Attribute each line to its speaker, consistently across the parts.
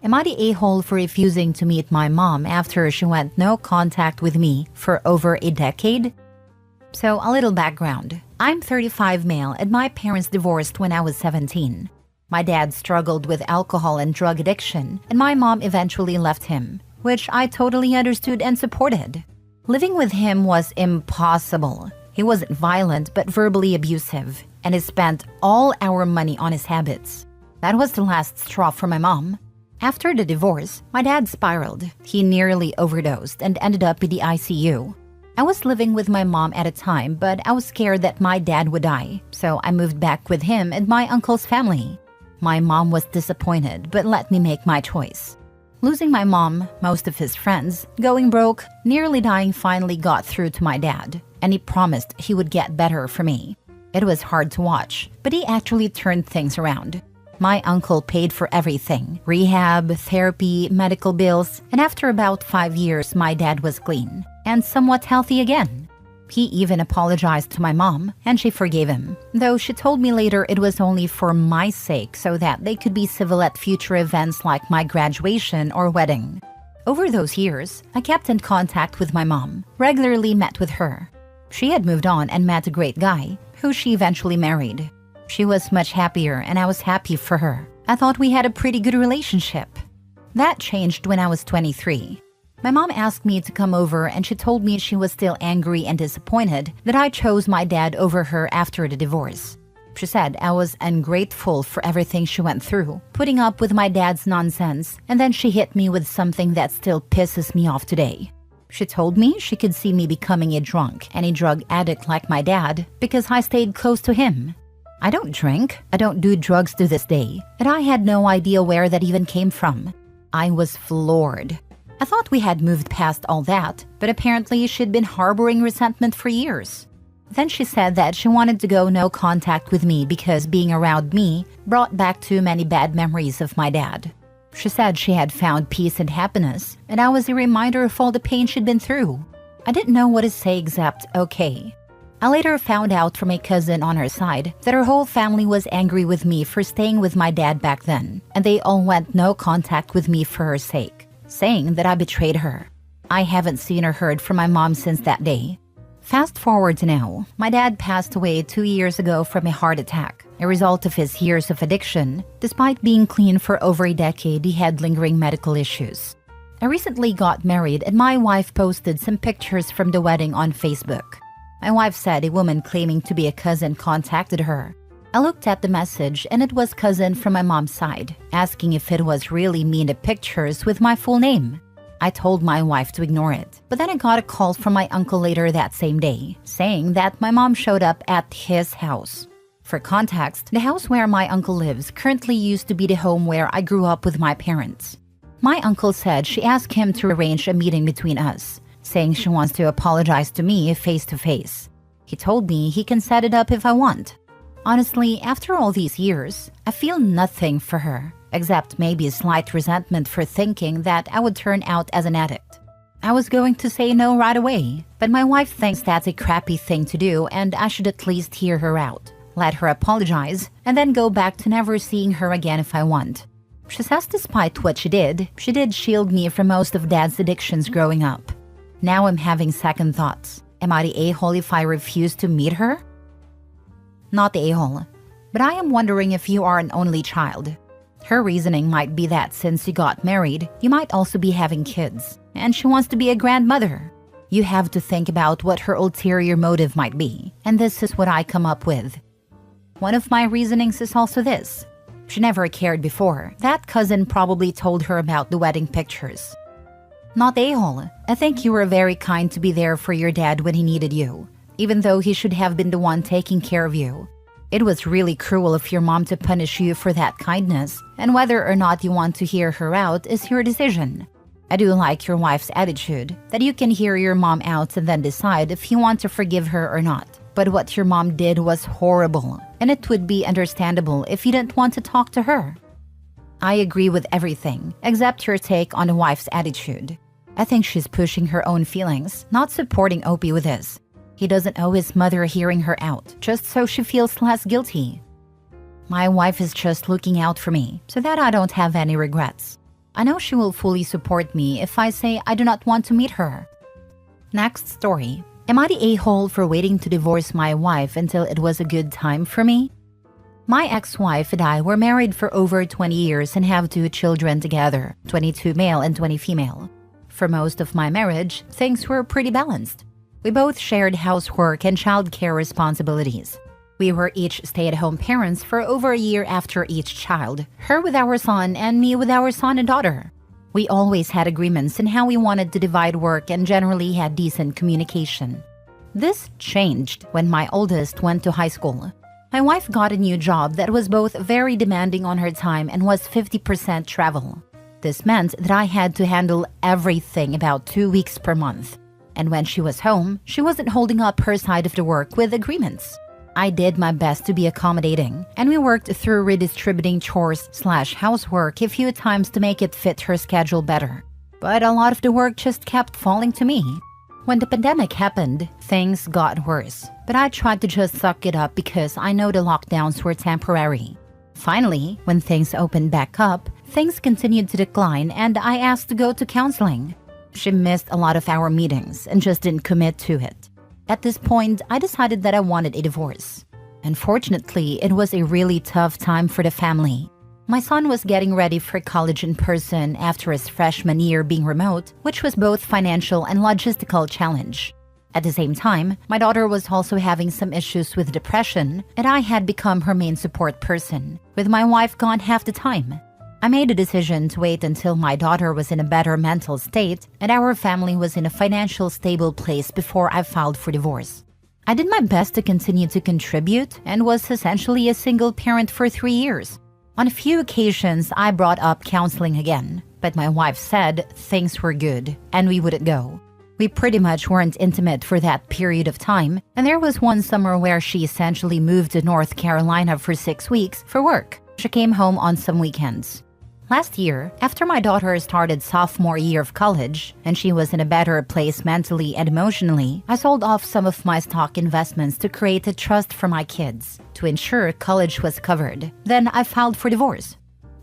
Speaker 1: Am I the a-hole for refusing to meet my mom after she went no contact with me for over a decade? So, a little background. I'm 35 male and my parents divorced when I was 17. My dad struggled with alcohol and drug addiction, and my mom eventually left him, which I totally understood and supported. Living with him was impossible. He wasn't violent but verbally abusive, and he spent all our money on his habits. That was the last straw for my mom. After the divorce, my dad spiraled. He nearly overdosed and ended up in the ICU. I was living with my mom at a time, but I was scared that my dad would die, so I moved back with him and my uncle's family. My mom was disappointed, but let me make my choice. Losing my mom, most of his friends, going broke, nearly dying finally got through to my dad, and he promised he would get better for me. It was hard to watch, but he actually turned things around. My uncle paid for everything: rehab, therapy, medical bills, and after about 5 years, my dad was clean and somewhat healthy again. He even apologized to my mom, and she forgave him, though she told me later it was only for my sake so that they could be civil at future events like my graduation or wedding. Over those years, I kept in contact with my mom, regularly met with her. She had moved on and met a great guy, who she eventually married. She was much happier and I was happy for her. I thought we had a pretty good relationship. That changed when I was 23. My mom asked me to come over and she told me she was still angry and disappointed that I chose my dad over her after the divorce. She said I was ungrateful for everything she went through, putting up with my dad's nonsense, and then she hit me with something that still pisses me off today. She told me she could see me becoming a drunk and a drug addict like my dad because I stayed close to him. I don't drink, I don't do drugs to this day, and I had no idea where that even came from. I was floored. I thought we had moved past all that, but apparently she'd been harboring resentment for years. Then she said that she wanted to go no contact with me because being around me brought back too many bad memories of my dad. She said she had found peace and happiness, and I was a reminder of all the pain she'd been through. I didn't know what to say except okay. I later found out from a cousin on her side that her whole family was angry with me for staying with my dad back then, and they all went no contact with me for her sake, saying that I betrayed her. I haven't seen or heard from my mom since that day. Fast forward to now, my dad passed away 2 years ago from a heart attack, a result of his years of addiction. Despite being clean for over a decade, he had lingering medical issues. I recently got married and my wife posted some pictures from the wedding on Facebook. My wife said a woman claiming to be a cousin contacted her. I looked at the message and it was cousin from my mom's side, asking if it was really me in the pictures with my full name. I told my wife to ignore it, but then I got a call from my uncle later that same day, saying that my mom showed up at his house. For context, the house where my uncle lives currently used to be the home where I grew up with my parents. My uncle said she asked him to arrange a meeting between us, saying she wants to apologize to me face to face. He told me he can set it up if I want. Honestly, after all these years, I feel nothing for her, except maybe a slight resentment for thinking that I would turn out as an addict. I was going to say no right away, but my wife thinks that's a crappy thing to do and I should at least hear her out, let her apologize, and then go back to never seeing her again if I want. She says despite what she did shield me from most of Dad's addictions growing up. Now I'm having second thoughts. Am I the a-hole if I refuse to meet her? Not the a-hole, but I am wondering if you are an only child. Her reasoning might be that since you got married, you might also be having kids, and she wants to be a grandmother. You have to think about what her ulterior motive might be, and this is what I come up with. One of my reasonings is also this. She never cared before. That cousin probably told her about the wedding pictures. Not the a-hole. I think you were very kind to be there for your dad when he needed you, even though he should have been the one taking care of you. It was really cruel of your mom to punish you for that kindness, and whether or not you want to hear her out is your decision. I do like your wife's attitude, that you can hear your mom out and then decide if you want to forgive her or not. But what your mom did was horrible, and it would be understandable if you didn't want to talk to her. I agree with everything, except your take on the wife's attitude. I think she's pushing her own feelings, not supporting Opie with this. He doesn't owe his mother hearing her out, just so she feels less guilty. My wife is just looking out for me, so that I don't have any regrets. I know she will fully support me if I say I do not want to meet her. Next story. Am I the a-hole for waiting to divorce my wife until it was a good time for me? My ex-wife and I were married for over 20 years and have 2 children together, 22 male and 20 female. For most of my marriage, things were pretty balanced. We both shared housework and childcare responsibilities. We were each stay-at-home parents for over a year after each child, her with our son and me with our son and daughter. We always had agreements in how we wanted to divide work and generally had decent communication. This changed when my oldest went to high school. My wife got a new job that was both very demanding on her time and was 50% travel. This meant that I had to handle everything about 2 weeks per month. And when she was home, she wasn't holding up her side of the work with agreements. I did my best to be accommodating, and we worked through redistributing chores/housework a few times to make it fit her schedule better. But a lot of the work just kept falling to me. When the pandemic happened, things got worse, but I tried to just suck it up because I know the lockdowns were temporary. Finally, when things opened back up, things continued to decline and I asked to go to counseling. She missed a lot of our meetings and just didn't commit to it. At this point, I decided that I wanted a divorce. Unfortunately, it was a really tough time for the family. My son was getting ready for college in person after his freshman year being remote, which was both financial and logistical challenge. At the same time, my daughter was also having some issues with depression, and I had become her main support person, with my wife gone half the time. I made a decision to wait until my daughter was in a better mental state and our family was in a financial stable place before I filed for divorce. I did my best to continue to contribute and was essentially a single parent for 3 years. On a few occasions, I brought up counseling again, but my wife said things were good and we wouldn't go. We pretty much weren't intimate for that period of time, and there was one summer where she essentially moved to North Carolina for 6 weeks for work. She came home on some weekends. Last year, after my daughter started sophomore year of college and she was in a better place mentally and emotionally, I sold off some of my stock investments to create a trust for my kids to ensure college was covered. Then I filed for divorce.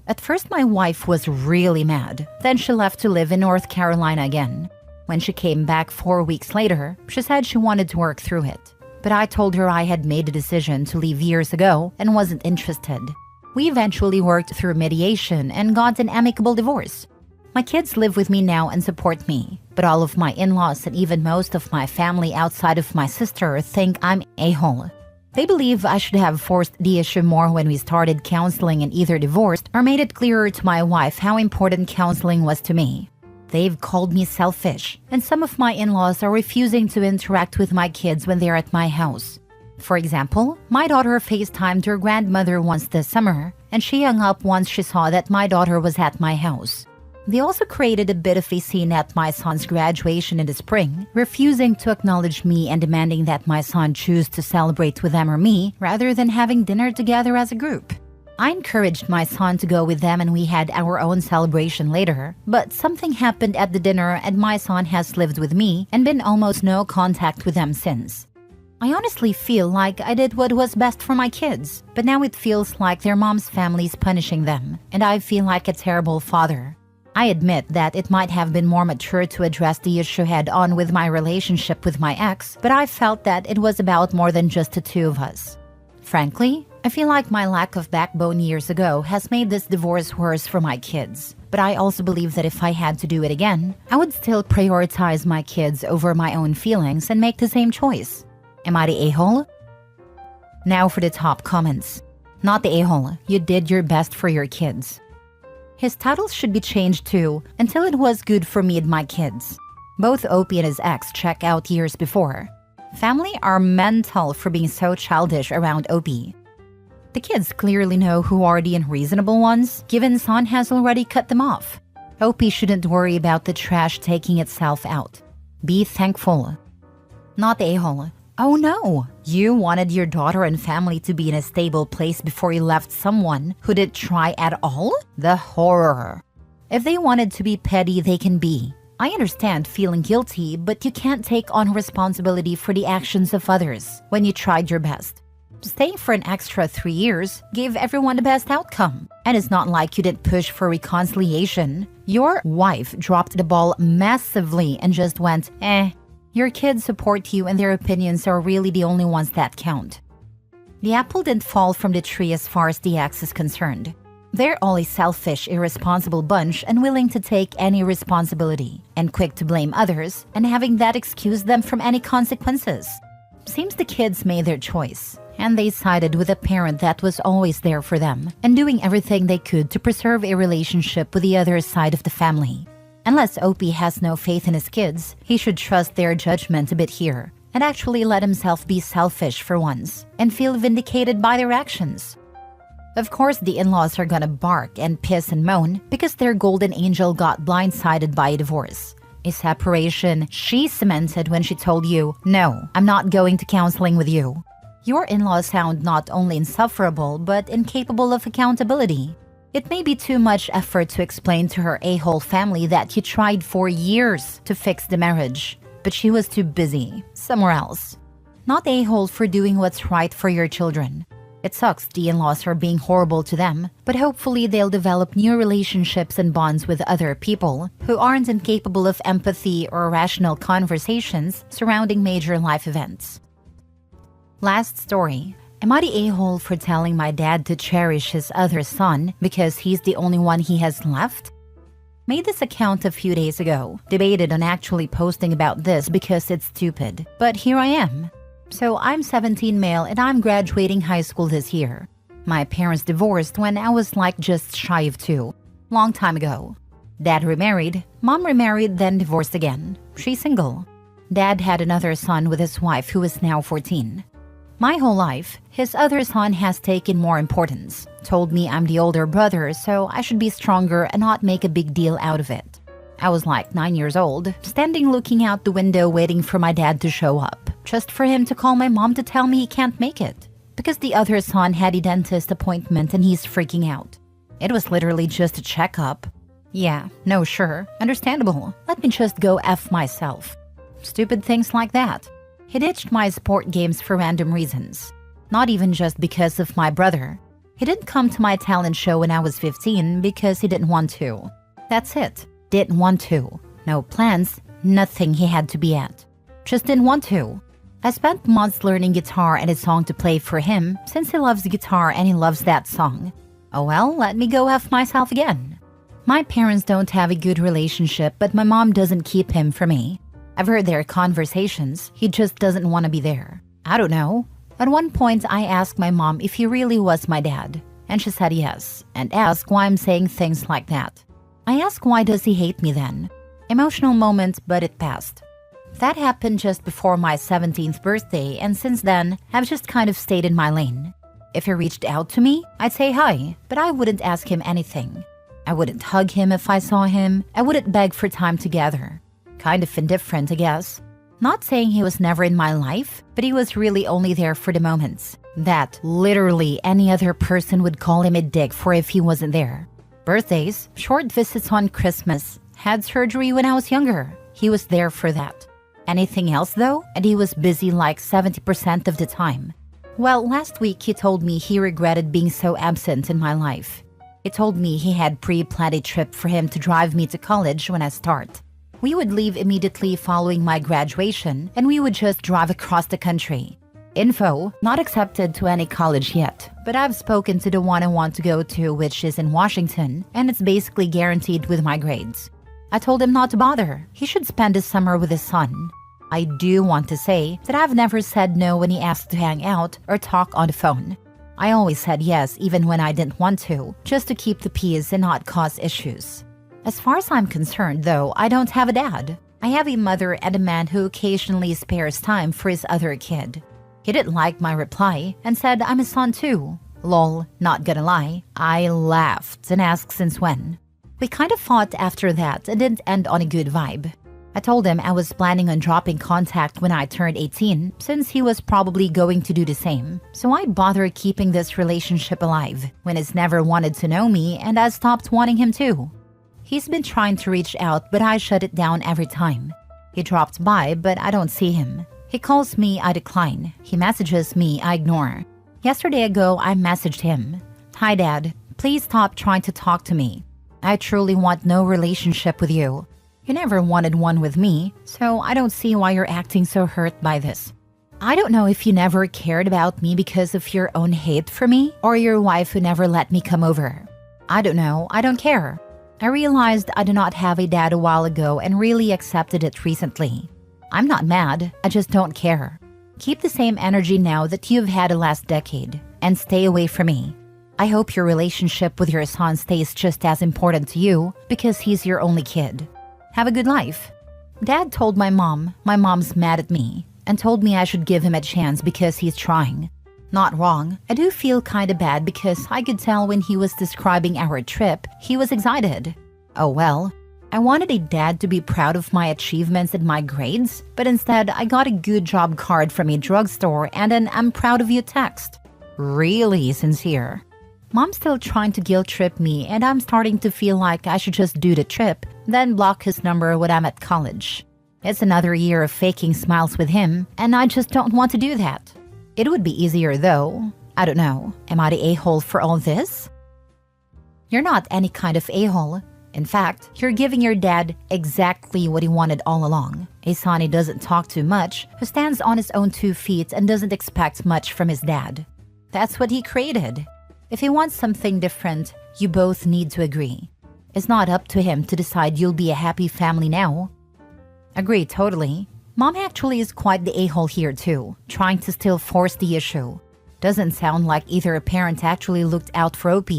Speaker 1: At first, my wife was really mad. Then she left to live in North Carolina again. When she came back 4 weeks later, she said she wanted to work through it. But I told her I had made a decision to leave years ago and wasn't interested. We eventually worked through mediation and got an amicable divorce. My kids live with me now and support me, but all of my in-laws and even most of my family outside of my sister think I'm a-hole. They believe I should have forced the issue more when we started counseling and either divorced or made it clearer to my wife how important counseling was to me. They've called me selfish, and some of my in-laws are refusing to interact with my kids when they're at my house. For example, my daughter FaceTimed her grandmother once this summer, and she hung up once she saw that my daughter was at my house. They also created a bit of a scene at my son's graduation in the spring, refusing to acknowledge me and demanding that my son choose to celebrate with them or me rather than having dinner together as a group. I encouraged my son to go with them and we had our own celebration later, but something happened at the dinner and my son has lived with me and been almost no contact with them since. I honestly feel like I did what was best for my kids, but now it feels like their mom's family's punishing them, and I feel like a terrible father. I admit that it might have been more mature to address the issue head-on with my relationship with my ex, but I felt that it was about more than just the two of us. Frankly, I feel like my lack of backbone years ago has made this divorce worse for my kids, but I also believe that if I had to do it again, I would still prioritize my kids over my own feelings and make the same choice. Am I the a-hole? Now for the top comments. Not the a-hole, you did your best for your kids. His titles should be changed to, until it was good for me and my kids. Both Opie and his ex check out years before. Family are mental for being so childish around Opie. The kids clearly know who are the unreasonable ones, given Son has already cut them off. Opie shouldn't worry about the trash taking itself out. Be thankful. Not the a-hole. Oh no! You wanted your daughter and family to be in a stable place before you left someone who didn't try at all? The horror. If they wanted to be petty, they can be. I understand feeling guilty, but you can't take on responsibility for the actions of others when you tried your best. Staying for an extra 3 years gave everyone the best outcome. And it's not like you didn't push for reconciliation. Your wife dropped the ball massively and just went, eh. Your kids support you and their opinions are really the only ones that count. The apple didn't fall from the tree as far as the ex is concerned. They're all a selfish, irresponsible bunch, unwilling to take any responsibility, and quick to blame others, and having that excuse them from any consequences. Seems the kids made their choice, and they sided with a parent that was always there for them, and doing everything they could to preserve a relationship with the other side of the family. Unless Opie has no faith in his kids, he should trust their judgment a bit here, and actually let himself be selfish for once, and feel vindicated by their actions. Of course, the in-laws are gonna bark and piss and moan because their golden angel got blindsided by a divorce. A separation she cemented when she told you, no, I'm not going to counseling with you. Your in-laws sound not only insufferable, but incapable of accountability. It may be too much effort to explain to her a-hole family that you tried for years to fix the marriage, but she was too busy, somewhere else. Not a-hole for doing what's right for your children. It sucks the in-laws are being horrible to them, but hopefully they'll develop new relationships and bonds with other people who aren't incapable of empathy or rational conversations surrounding major life events. Last story. Am I the a-hole for telling my dad to cherish his other son because he's the only one he has left? Made this account a few days ago. Debated on actually posting about this because it's stupid, but here I am. So I'm 17 male and I'm graduating high school this year. My parents divorced when I was like just shy of 2. Long time ago. Dad remarried, mom remarried, then divorced again. She's single. Dad had another son with his wife who is now 14. My whole life, his other son has taken more importance. Told me I'm the older brother, so I should be stronger and not make a big deal out of it. I was like 9 years old, standing looking out the window waiting for my dad to show up, just for him to call my mom to tell me he can't make it, because the other son had a dentist appointment and he's freaking out. It was literally just a checkup. Yeah, no, sure, understandable. Let me just go F myself. Stupid things like that. He ditched my sport games for random reasons. Not even just because of my brother. He didn't come to my talent show when I was 15 because he didn't want to. That's it. Didn't want to. No plans, nothing he had to be at. Just didn't want to. I spent months learning guitar and a song to play for him since he loves guitar and he loves that song. Oh well, let me go F myself again. My parents don't have a good relationship, but my mom doesn't keep him for me. I've heard their conversations, he just doesn't want to be there. I don't know. At one point, I asked my mom if he really was my dad, and she said yes, and asked why I'm saying things like that. I asked why does he hate me then? Emotional moment, but it passed. That happened just before my 17th birthday, and since then, I've just kind of stayed in my lane. If he reached out to me, I'd say hi, but I wouldn't ask him anything. I wouldn't hug him if I saw him, I wouldn't beg for time together. Kind of indifferent, I guess. Not saying he was never in my life, but he was really only there for the moments that literally any other person would call him a dick for if he wasn't there. Birthdays, short visits on Christmas, had surgery when I was younger. He was there for that. Anything else though? And he was busy like 70% of the time. Well, last week he told me he regretted being so absent in my life. He told me he had pre-planned a trip for him to drive me to college when I start. We would leave immediately following my graduation, and we would just drive across the country. Info, not accepted to any college yet, but I've spoken to the one I want to go to, which is in Washington, and it's basically guaranteed with my grades. I told him not to bother. He should spend the summer with his son. I do want to say that I've never said no when he asked to hang out or talk on the phone. I always said yes even when I didn't want to, just to keep the peace and not cause issues. As far as I'm concerned, though, I don't have a dad. I have a mother and a man who occasionally spares time for his other kid. He didn't like my reply and said I'm his son too. Lol, not gonna lie, I laughed and asked since when. We kind of fought after that and didn't end on a good vibe. I told him I was planning on dropping contact when I turned 18, since he was probably going to do the same. So I'd bother keeping this relationship alive when he's never wanted to know me and I stopped wanting him to. He's been trying to reach out, but I shut it down every time. He dropped by, but I don't see him. He calls me, I decline. He messages me, I ignore. Yesterday ago, I messaged him. Hi Dad, please stop trying to talk to me. I truly want no relationship with you. You never wanted one with me, so I don't see why you're acting so hurt by this. I don't know if you never cared about me because of your own hate for me, or your wife who never let me come over. I don't know, I don't care. I realized I do not have a dad a while ago and really accepted it recently. I'm not mad, I just don't care. Keep the same energy now that you've had the last decade, and stay away from me. I hope your relationship with your son stays just as important to you because he's your only kid. Have a good life. Dad told my mom's mad at me, and told me I should give him a chance because he's trying. Not wrong, I do feel kinda bad because I could tell when he was describing our trip, he was excited. Oh well. I wanted a dad to be proud of my achievements and my grades, but instead I got a good job card from a drugstore and an I'm proud of you text. Really sincere. Mom's still trying to guilt trip me and I'm starting to feel like I should just do the trip, then block his number when I'm at college. It's another year of faking smiles with him, and I just don't want to do that. It would be easier though. I don't know, am I the a-hole for all this? You're not any kind of a-hole. In fact, you're giving your dad exactly what he wanted all along. A son he doesn't talk to much, who stands on his own 2 feet and doesn't expect much from his dad. That's what he created. If he wants something different, you both need to agree. It's not up to him to decide you'll be a happy family now. Agree totally. Mom actually is quite the a-hole here too, trying to still force the issue. Doesn't sound like either a parent actually looked out for OP.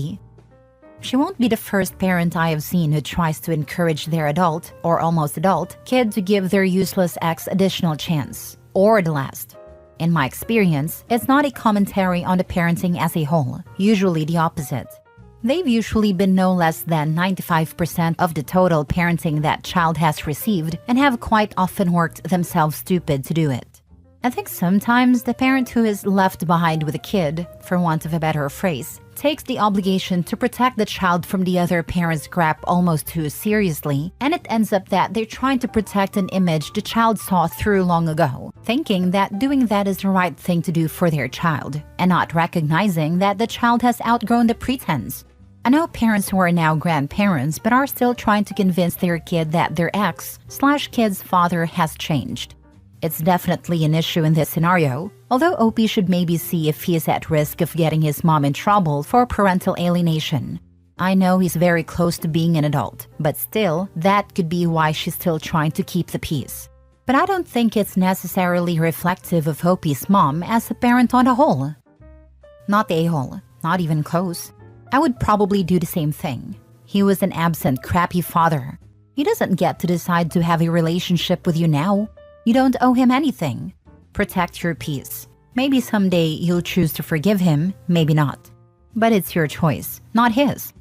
Speaker 1: She won't be the first parent I have seen who tries to encourage their adult, or almost adult, kid to give their useless ex additional chance. Or the last. In my experience, it's not a commentary on the parenting as a whole, usually the opposite. They've usually been no less than 95% of the total parenting that child has received and have quite often worked themselves stupid to do it. I think sometimes the parent who is left behind with a kid, for want of a better phrase, takes the obligation to protect the child from the other parent's crap almost too seriously, and it ends up that they're trying to protect an image the child saw through long ago, thinking that doing that is the right thing to do for their child, and not recognizing that the child has outgrown the pretense. I know parents who are now grandparents but are still trying to convince their kid that their ex/kid's father has changed. It's definitely an issue in this scenario, although OP should maybe see if he is at risk of getting his mom in trouble for parental alienation. I know he's very close to being an adult, but still, that could be why she's still trying to keep the peace. But I don't think it's necessarily reflective of OP's mom as a parent on a whole. Not the a-hole, not even close. I would probably do the same thing. He was an absent, crappy father. He doesn't get to decide to have a relationship with you now. You don't owe him anything. Protect your peace. Maybe someday you'll choose to forgive him, maybe not. But it's your choice, not his.